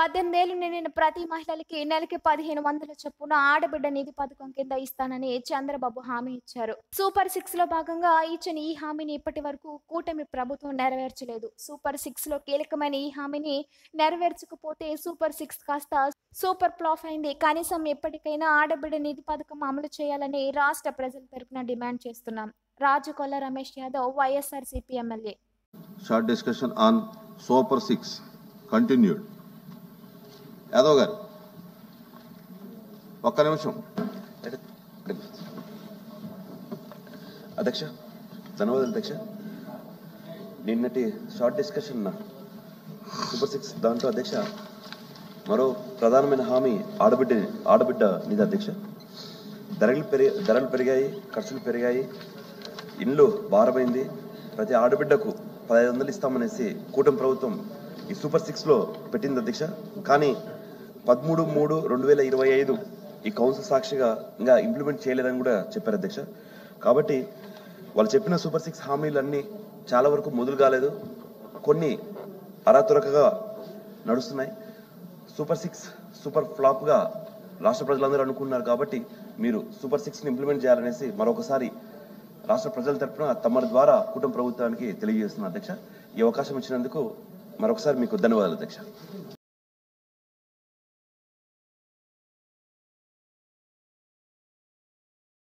18 ఏళ్లు నిండిన ప్రతి మహిళలకి నెలకి 1500 చొప్పున ఆడబిడ్డ నిధి పథకం కింద ఇస్తానని చంద్రబాబు హామీ ఇచ్చారు. సూపర్ సిక్స్ లో భాగంగా ఇచ్చిన ఈ హామీని ఇప్పటి వరకు కూటమి ప్రభుత్వం నెరవేర్చలేదు. సూపర్ సిక్స్ లో కీలకమైన ఈ హామీని నెరవేర్చకపోతే సూపర్ సిక్స్ కాస్త సూపర్ ఫ్లాప్ అయింది. కనీసం ఎప్పటికైనా ఆడబిడ్డ నిధి పథకం అమలు చేయాలని రాష్ట్ర ప్రజల తరపున డిమాండ్ చేస్తున్నాం. Rajukolla Ramesh Yadav, YSRCP MLA. Short discussion on Super 6 continued. Yadav garu ఒక్క నిమిషం. అధ్యక్ష, ధన్యవాదాలు అధ్యక్ష. నిన్నటి షార్ట్ డిస్కషన్ సూపర్ సిక్స్ దాంట్లో అధ్యక్ష మరో ప్రధానమైన హామీ ఆడబిడ్డ నిధి అధ్యక్ష. ధరలు పెరిగాయి, ఖర్చులు పెరిగాయి, ఇండ్లు భారమైంది. ప్రతి ఆడబిడ్డకు 1500 ఇస్తామనేసి కూటమి ప్రభుత్వం ఈ సూపర్ సిక్స్లో పెట్టింది అధ్యక్ష. కానీ 13/3/2025 ఈ కౌన్సిల్ సాక్షిగా ఇంకా ఇంప్లిమెంట్ చేయలేదని కూడా చెప్పారు అధ్యక్ష. కాబట్టి వాళ్ళు చెప్పిన సూపర్ సిక్స్ హామీలన్నీ చాలా వరకు మొదలు కాలేదు, కొన్ని అరాతురకగా నడుస్తున్నాయి. సూపర్ సిక్స్ సూపర్ ఫ్లాప్గా రాష్ట్ర ప్రజలందరూ అనుకున్నారు. కాబట్టి మీరు సూపర్ సిక్స్ని ఇంప్లిమెంట్ చేయాలనేసి మరొకసారి రాష్ట్ర ప్రజల తరఫున తమ ద్వారా కూటమి ప్రభుత్వానికి తెలియజేస్తున్నారు అధ్యక్ష. ఈ అవకాశం ఇచ్చినందుకు మరొకసారి మీకు ధన్యవాదాలు అధ్యక్ష.